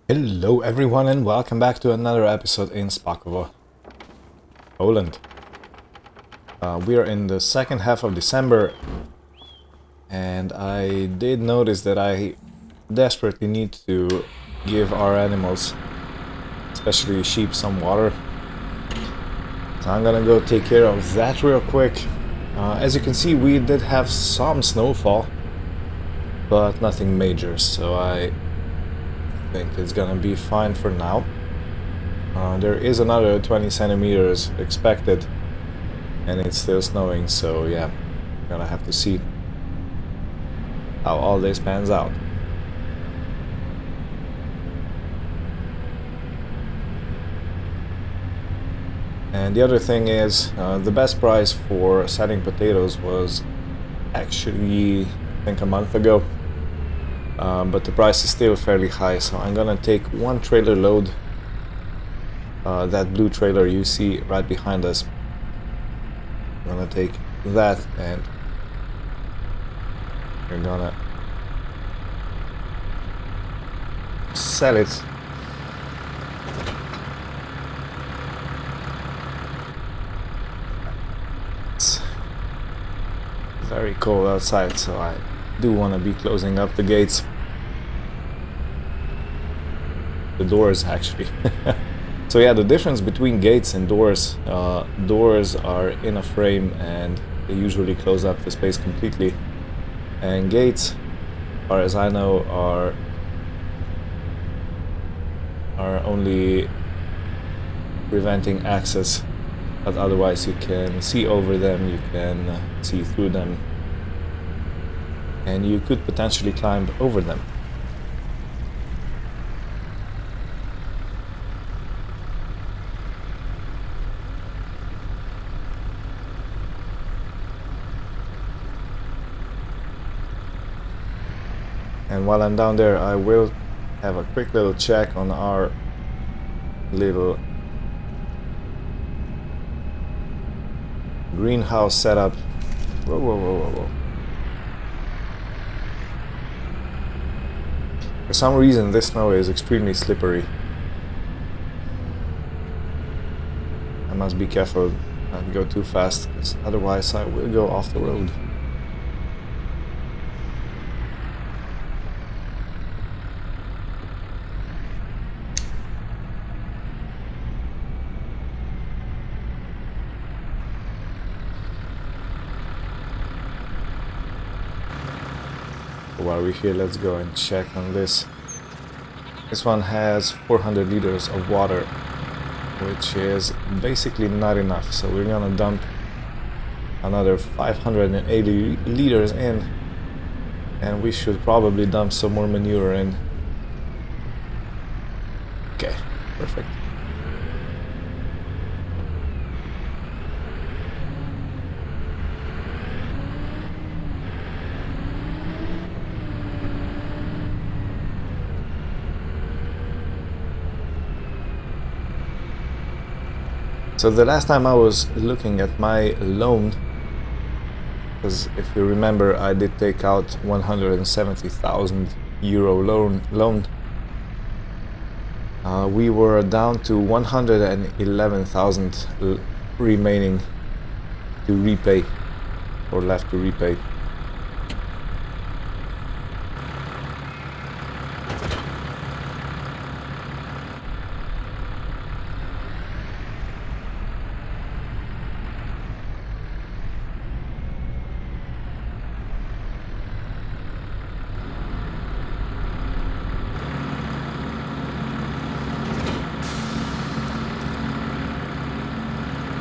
Hello everyone and welcome back to another episode in Spakovo, Poland. We are in the second half of December and I did notice that I desperately need to give our animals, especially sheep, some water. So I'm gonna go take care of that real quick. As you can see, we did have some snowfall, but nothing major, so I think it's gonna be fine for now. There is another 20 centimeters expected and it's still snowing, so yeah, gonna have to see how all this pans out. And the other thing is, the best price for selling potatoes was actually, I think, a month ago. But the price is still fairly high, so I'm gonna take one trailer load, that blue trailer you see right behind us. I'm gonna take that and we're gonna sell it. It's very cold outside, so I do want to be closing up the gates. The doors, actually. So yeah, the difference between gates and doors, doors are in a frame and they usually close up the space completely. And gates, as far as I know, are only preventing access, but otherwise you can see over them, you can see through them, and you could potentially climb over them. And while I'm down there, I will have a quick little check on our little greenhouse setup. Whoa, whoa, whoa, whoa, whoa. For some reason, this snow is extremely slippery. I must be careful not to go too fast, because otherwise I will go off the road. While we're here, let's go and check on this. This one has 400 liters of water, which is basically not enough, so we're gonna dump another 580 liters in, and we should probably dump some more manure in. Okay, perfect. So the last time I was looking at my loan, because if you remember, I did take out 170,000 euro loan. We were down to 111,000 remaining to repay, or left to repay.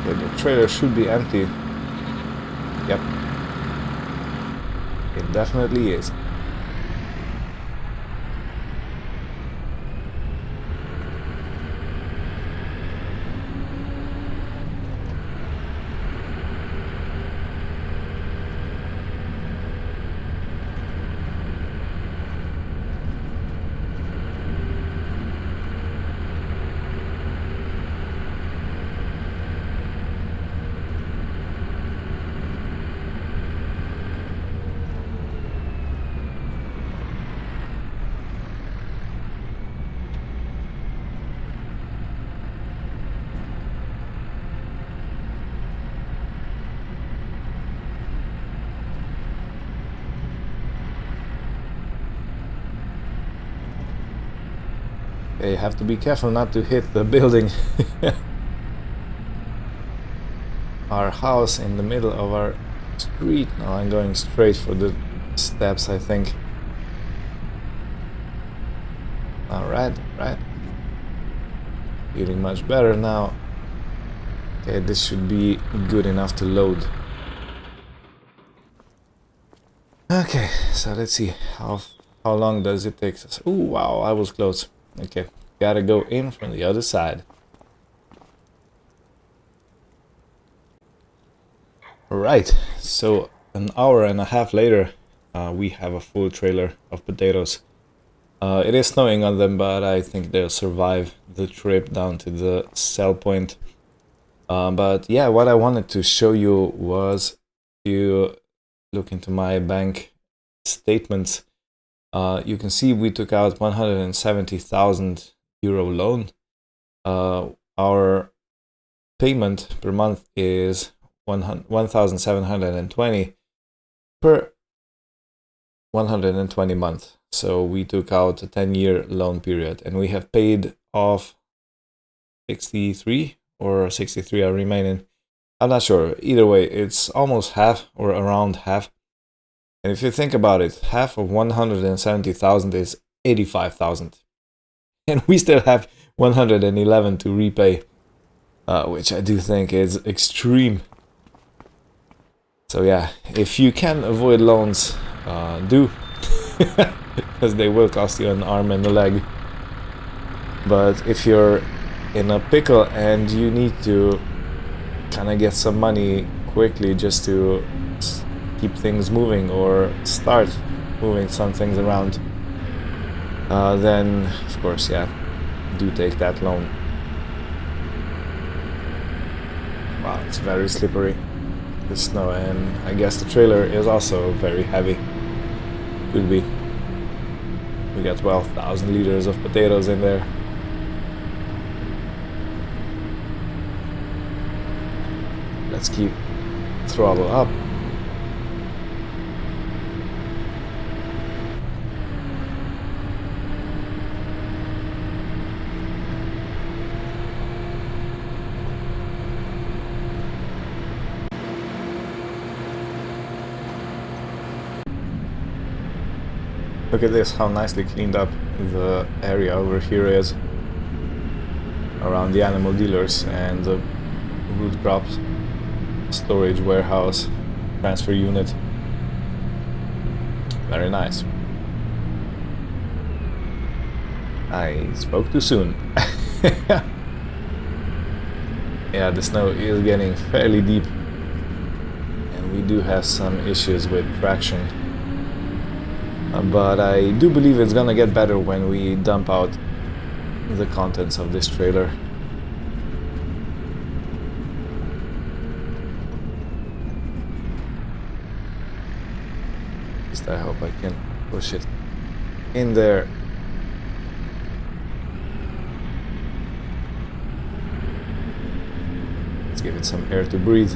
The trailer should be empty. Yep. It definitely is. Okay, have to be careful not to hit the building. Our house in the middle of our street. Now I'm going straight for the steps, I think. Alright, right. Feeling much better now. Okay, this should be good enough to load. Okay, so let's see. How long does it take us? Oh, wow, I was close. Okay, gotta go in from the other side. Right, so an hour and a half later, we have a full trailer of potatoes. It is snowing on them, but I think they'll survive the trip down to the sell point. But yeah, what I wanted to show you was to look into my bank statements. You can see we took out 170,000 euro loan. Our payment per month is 1,720 per 120 month. So we took out a 10-year loan period, and we have paid off 63 or 63 are remaining. I'm not sure. Either way, it's almost half or around half. And if you think about it, half of 170,000 is 85,000. And we still have 111 to repay, which I do think is extreme. So yeah, if you can avoid loans, do. Because they will cost you an arm and a leg. But if you're in a pickle and you need to kind of get some money quickly just to keep things moving or start moving some things around, then of course, yeah, do take that loan. Wow, it's very slippery, the snow, and I guess the trailer is also very heavy. Could be. We got 12,000 liters of potatoes in there. Let's keep throttle up. Look at this, how nicely cleaned up the area over here is around the animal dealers and the root crops storage warehouse transfer unit. Very nice. I spoke too soon. Yeah, the snow is getting fairly deep and we do have some issues with traction. But I do believe it's gonna get better when we dump out the contents of this trailer. At least I hope I can push it in there. Let's give it some air to breathe.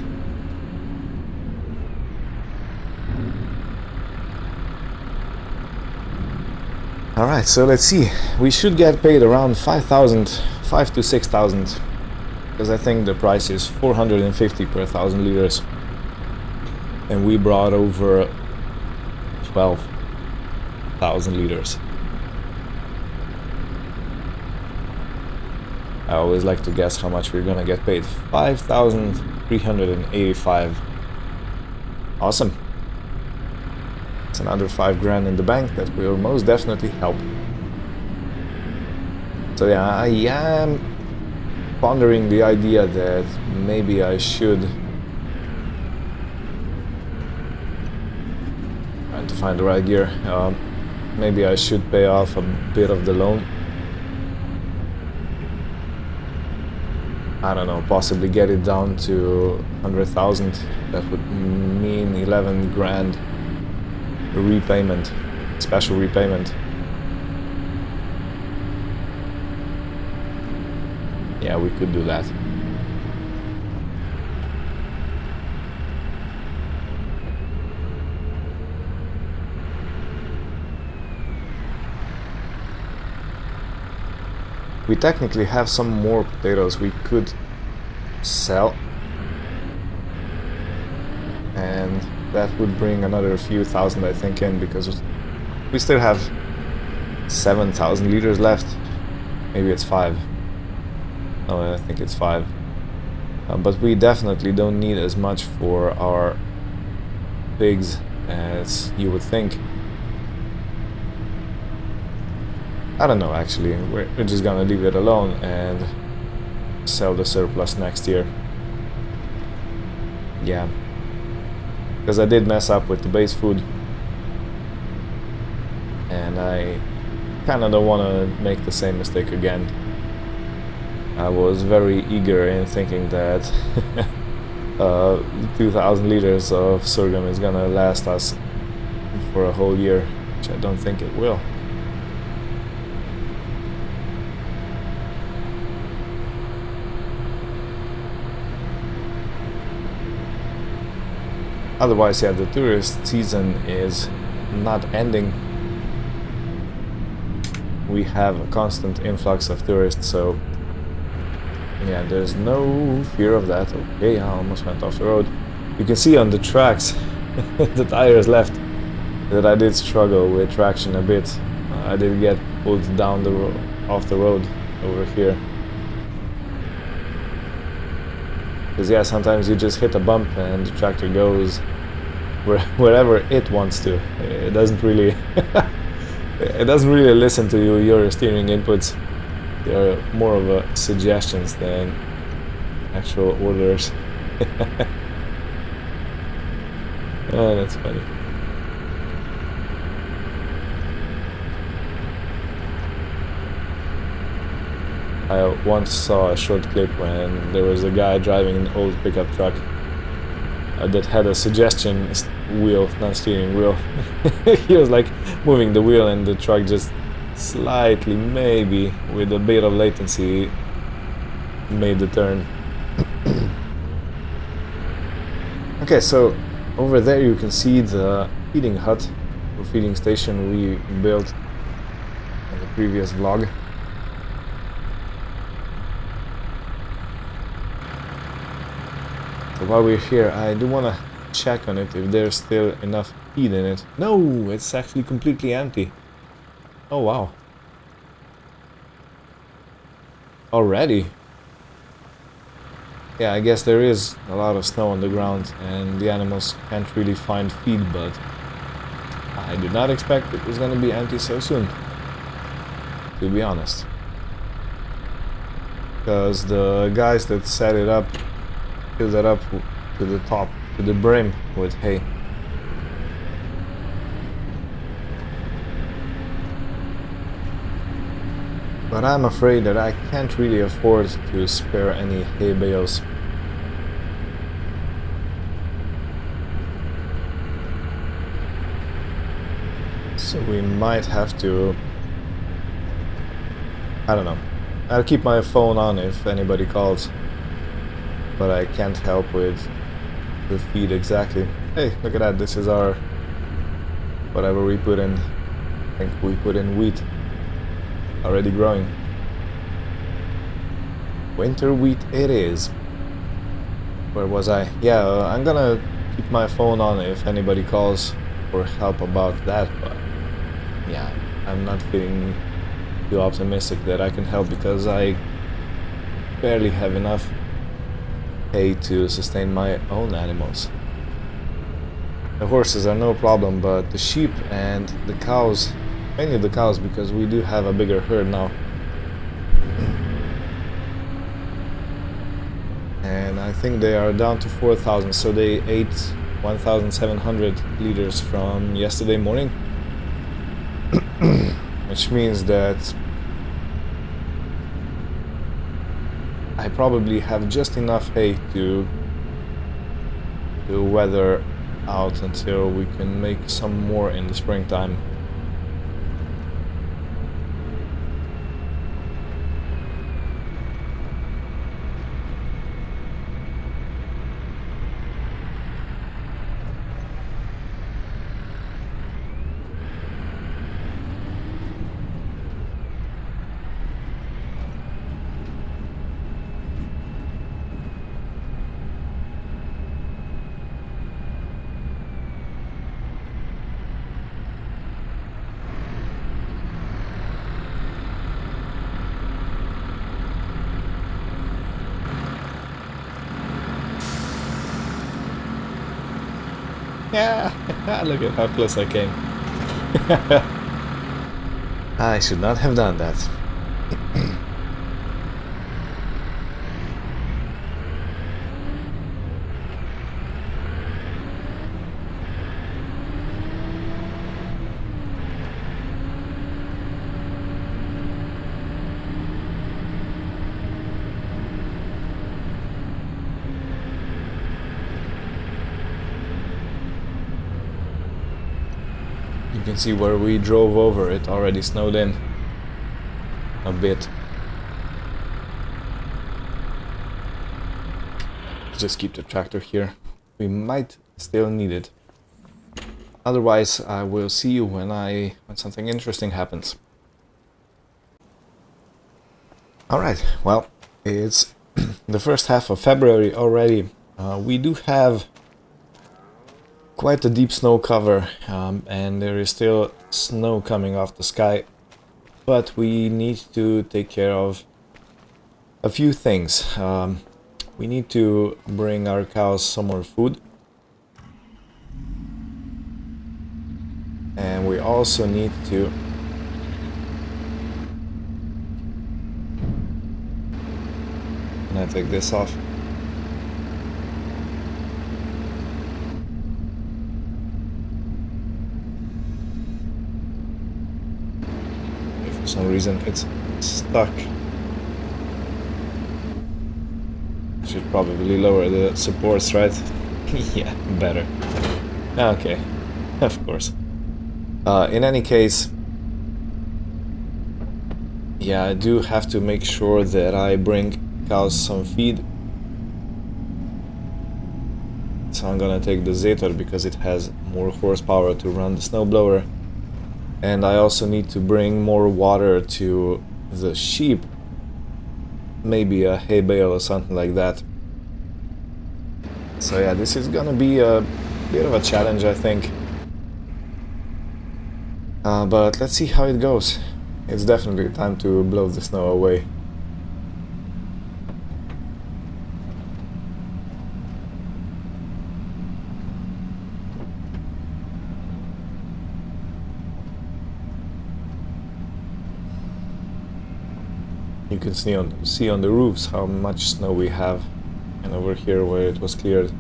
Alright, so let's see. We should get paid around 5,000, 5 to 6,000, because I think the price is 450 per 1,000 liters. And we brought over 12,000 liters. I always like to guess how much we're gonna get paid. 5,385. Awesome. It's another 5 grand in the bank that will most definitely help. So yeah, I am pondering the idea that maybe I should, trying to find the right gear, maybe I should pay off a bit of the loan. I don't know, possibly get it down to 100,000. That would mean 11 grand repayment, special repayment. Yeah, we could do that. We technically have some more potatoes we could sell, and that would bring another few thousand, I think, in, because we still have 7,000 liters left. Maybe it's 5. No, I think it's 5. But we definitely don't need as much for our pigs as you would think. I don't know, actually. We're just gonna leave it alone and sell the surplus next year. Yeah. Because I did mess up with the base food. And I kinda don't wanna make the same mistake again. I was very eager in thinking that 2,000 liters of sorghum is gonna last us for a whole year, which I don't think it will. Otherwise, yeah, the tourist season is not ending. We have a constant influx of tourists, so yeah, there's no fear of that. Okay, I almost went off the road. You can see on the tracks, the tires left, that I did struggle with traction a bit. I did get pulled down the off the road over here. Because yeah, sometimes you just hit a bump and the tractor goes wherever it wants to. It doesn't really it doesn't really listen to your steering inputs. They are more of a suggestions than actual orders. Oh, that's funny. I once saw a short clip when there was a guy driving an old pickup truck that had a suggestion wheel, not steering wheel. He was like moving the wheel and the truck just slightly, maybe with a bit of latency, made the turn. Okay, so over there you can see the feeding hut or feeding station we built in the previous vlog. So while we're here, I do want to check on it if there's still enough feed in it. No, it's actually completely empty. Oh wow. Already? Yeah, I guess there is a lot of snow on the ground and the animals can't really find feed, but I did not expect it was gonna be empty so soon, to be honest. Because the guys that set it up filled it up to the top, to the brim with hay. But I'm afraid that I can't really afford to spare any hay bales. So we might have to... I don't know. I'll keep my phone on if anybody calls. But I can't help with the feed exactly. Hey, look at that, this is our... whatever we put in. I think we put in wheat. Already growing. Winter wheat it is. Where was I? Yeah, I'm gonna keep my phone on if anybody calls for help about that, but yeah, I'm not feeling too optimistic that I can help because I barely have enough hay to sustain my own animals. The horses are no problem, but the sheep and the cows, mainly the cows, because we do have a bigger herd now. And I think they are down to 4,000, so they ate 1,700 liters from yesterday morning. Which means that I probably have just enough hay to weather out until we can make some more in the springtime. Yeah, look at how close I came. I should not have done that. You can see where we drove over, it already snowed in a bit. Just keep the tractor here. We might still need it. Otherwise, I will see you when something interesting happens. Alright, well, it's the first half of February already. We do have quite a deep snow cover, and there is still snow coming off the sky, but we need to take care of a few things. We need to bring our cows some more food, and we also need to can I take this off? For some reason it's stuck. Should probably lower the supports, right? Yeah, better. Okay, of course. In any case, yeah, I do have to make sure that I bring cows some feed. So I'm gonna take the Zetor because it has more horsepower to run the snowblower. And I also need to bring more water to the sheep. Maybe a hay bale or something like that. So yeah, this is gonna be a bit of a challenge, I think. But let's see how it goes. It's definitely time to blow the snow away. You can see on the roofs how much snow we have, and over here where it was cleared.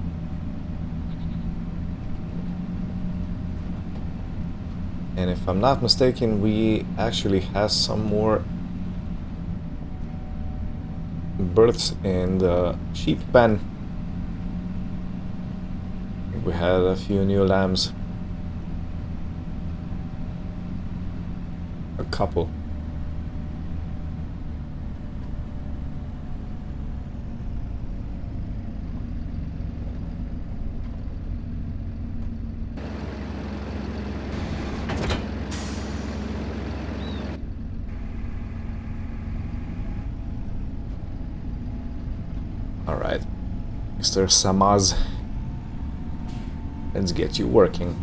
And if I'm not mistaken, we actually have some more births in the sheep pen. We had a few new lambs. A couple. Alright, Mr. Samaz, let's get you working.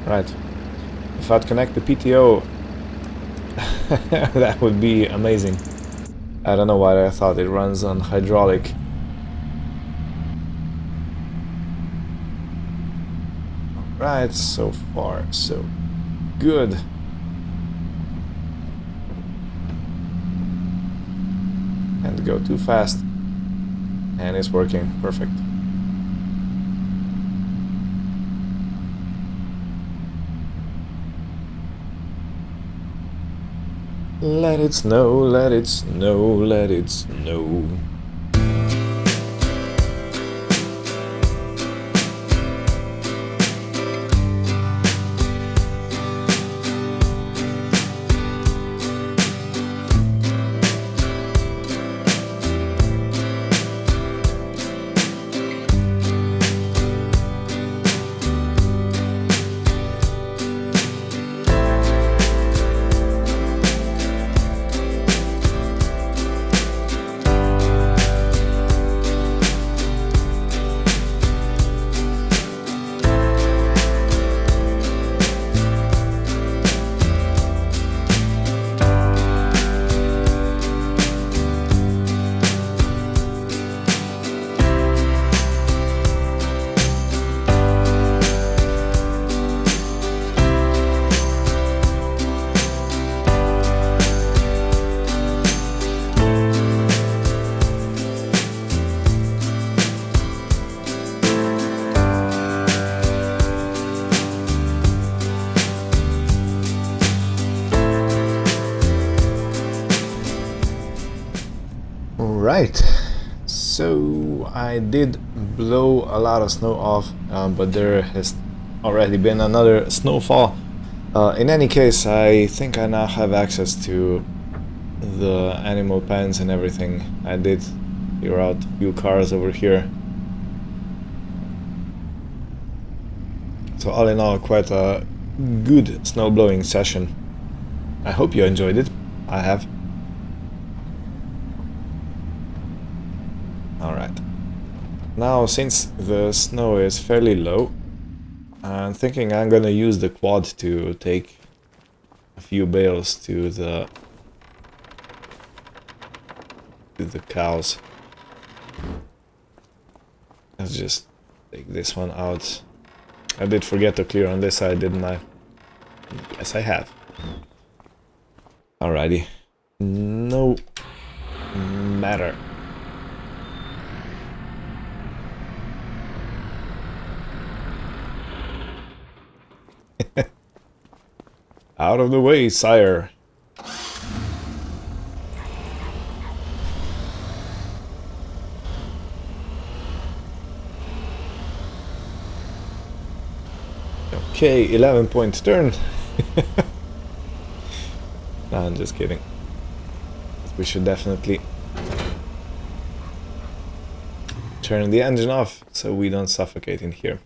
Right, if I'd connect the PTO, that would be amazing. I don't know why I thought it runs on hydraulic. Right, so far so good. And go too fast, and it's working perfect. Let it snow, let it snow, let it snow. Right, so I did blow a lot of snow off, but there has already been another snowfall. In any case, I think I now have access to the animal pens and everything. I did clear out a few cars over here. So all in all, quite a good snowblowing session. I hope you enjoyed it. I have. Alright. Now, since the snow is fairly low, I'm thinking I'm gonna use the quad to take a few bales to the cows. Let's just take this one out. I did forget to clear on this side, didn't I? Yes, I have. Alrighty. No matter. Out of the way, sire. Okay, 11-point turn. No, I'm just kidding. We should definitely turn the engine off so we don't suffocate in here.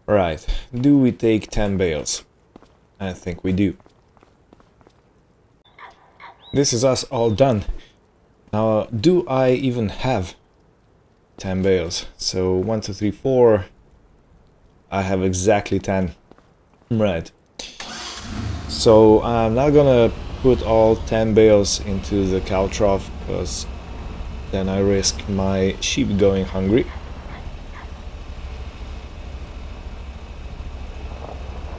Right, do we take 10 bales? I think we do. This is us all done. Now, do I even have 10 bales? So 1, 2, 3, 4. I have exactly 10. Right. So I'm not gonna put all 10 bales into the cow trough, because then I risk my sheep going hungry.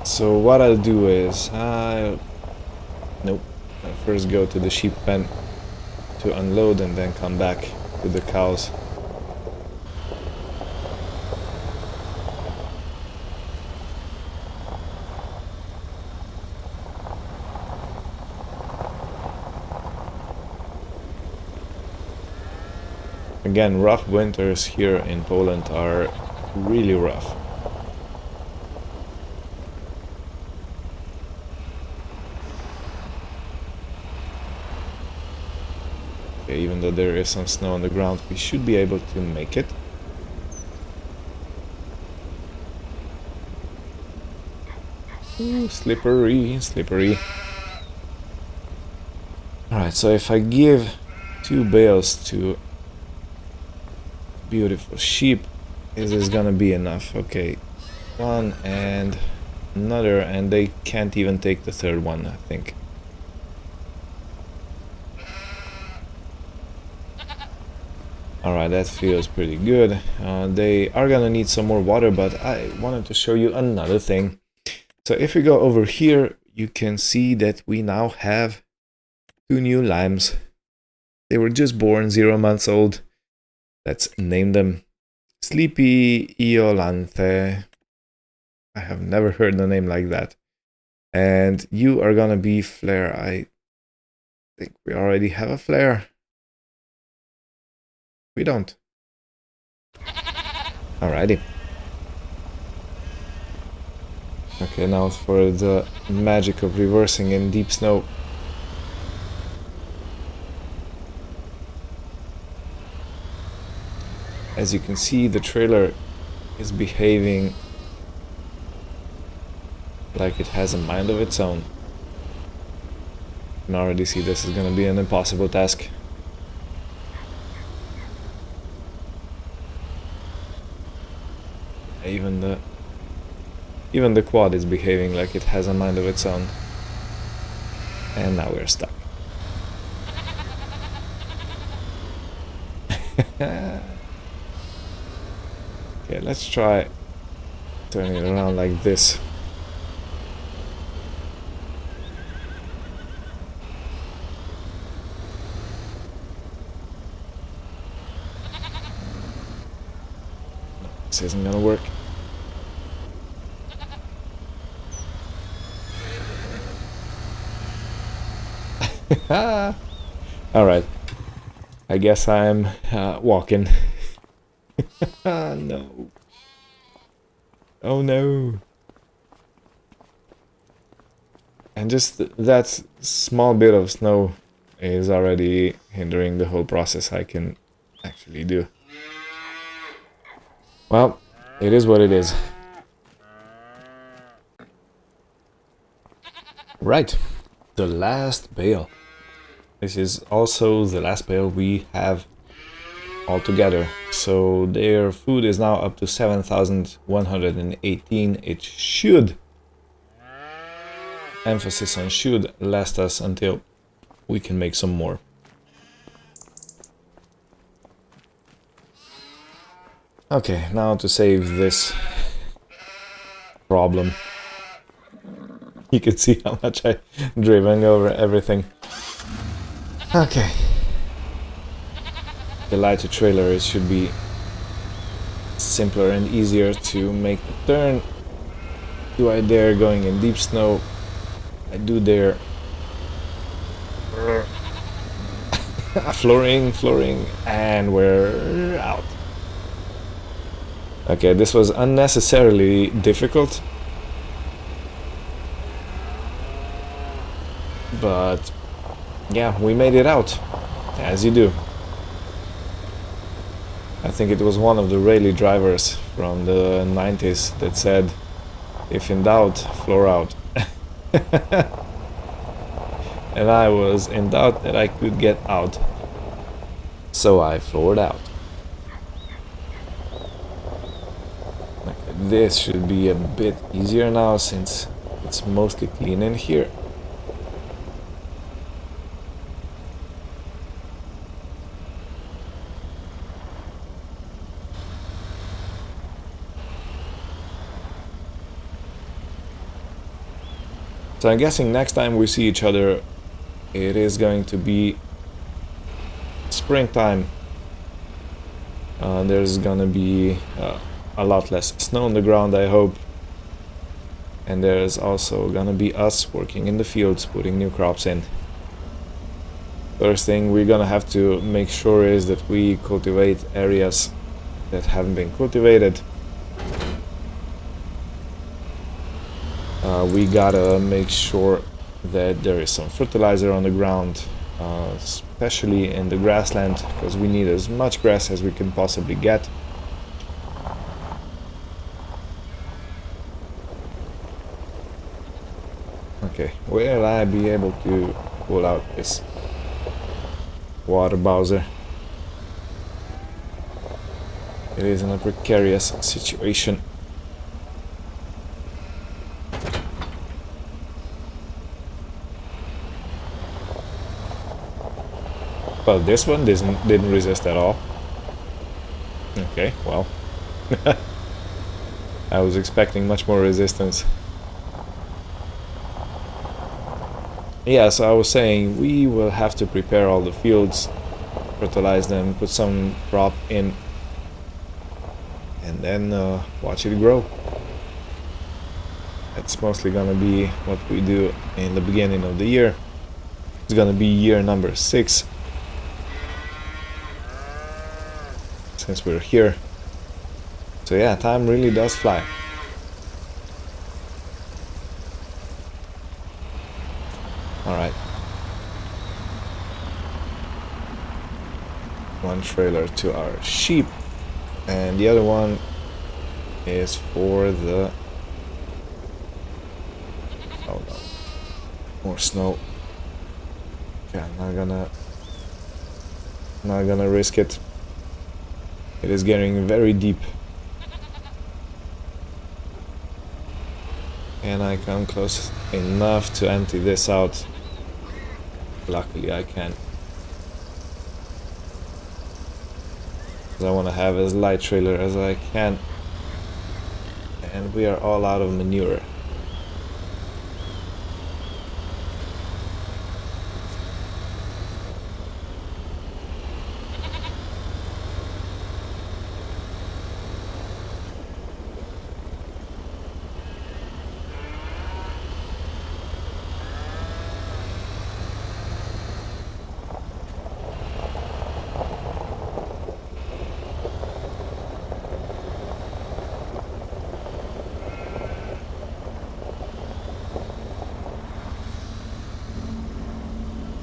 So what I'll do is I'll first go to the sheep pen to unload and then come back to the cows. Again, rough winters here in Poland are really rough. Okay, even though there is some snow on the ground, we should be able to make it. Ooh, slippery, slippery. Alright, so if I give 2 bales to beautiful sheep, is this gonna be enough? Okay, one and another, and they can't even take the third one, I think. Alright, that feels pretty good. They are gonna need some more water, but I wanted to show you another thing. So if we go over here, you can see that we now have 2 new lambs. They were just born, 0 months old. Let's name them Sleepy Iolanthe. I have never heard a name like that. And you are gonna be Flare. I think we already have a Flare. We don't. Alrighty. Okay, now for the magic of reversing in deep snow. As you can see, the trailer is behaving like it has a mind of its own. You can already see this is gonna be an impossible task. Even the quad is behaving like it has a mind of its own. And now we're stuck. Okay, let's try turning it around like this. No, this isn't gonna work. Alright. I guess I'm walking. No. Oh no. And just that small bit of snow is already hindering the whole process I can actually do. Well, it is what it is. Right, the last bale. This is also the last bale we have altogether. So their food is now up to 7,118. It should, emphasis on should, last us until we can make some more. Okay, now to save this problem. You can see how much I've driven over everything. Okay. The lighter trailer, it should be simpler and easier to make the turn. Do I dare going in deep snow? I do dare. Flooring, and we're out. Okay, this was unnecessarily difficult. But yeah, we made it out, as you do. I think it was one of the rally drivers from the 90s that said, if in doubt, floor out. And I was in doubt that I could get out. So I floored out. Okay, this should be a bit easier now since it's mostly clean in here. So I'm guessing next time we see each other, it is going to be springtime. There's gonna be a lot less snow on the ground, I hope. And there's also gonna be us working in the fields, putting new crops in. First thing we're gonna have to make sure is that we cultivate areas that haven't been cultivated. We gotta make sure that there is some fertilizer on the ground, especially in the grassland, because we need as much grass as we can possibly get. Okay, will I be able to pull out this water bowser? It is in a precarious situation. Well, this one didn't resist at all. Okay, well. I was expecting much more resistance. Yeah, so I was saying we will have to prepare all the fields, fertilize them, put some crop in, and then watch it grow. That's mostly gonna be what we do in the beginning of the year. It's gonna be year number 6. Since we're here. So yeah, time really does fly. Alright. One trailer to our sheep, and the other one is for the... oh no. More snow. Okay, I'm not gonna risk it. It is getting very deep. Can I come close enough to empty this out? Luckily I can. Because I want to have as light trailer as I can. And we are all out of manure.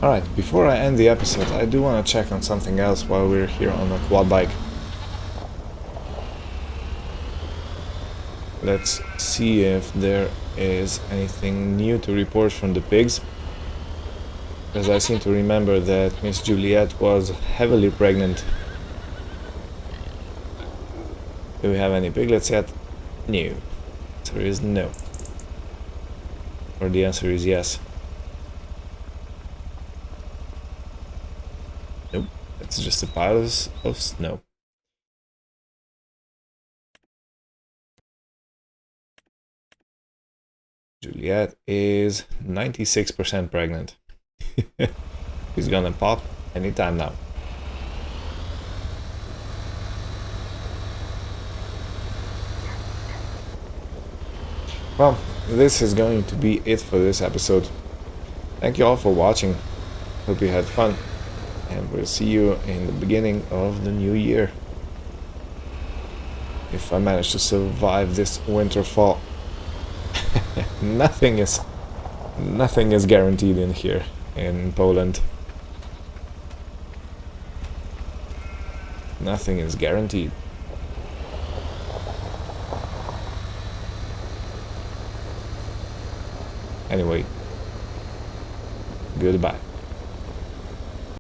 Alright, before I end the episode, I do want to check on something else while we're here on the quad bike. Let's see if there is anything new to report from the pigs. Because I seem to remember that Miss Juliet was heavily pregnant. Do we have any piglets yet? No. The answer is no. Or the answer is yes. Nope. It's just a pile of snow. Juliet is 96% pregnant. She's gonna pop anytime now. Well, this is going to be it for this episode. Thank you all for watching. Hope you had fun. And we'll see you in the beginning of the new year. If I manage to survive this winter fall. Nothing is guaranteed in here in Poland. Nothing is guaranteed. Anyway, goodbye.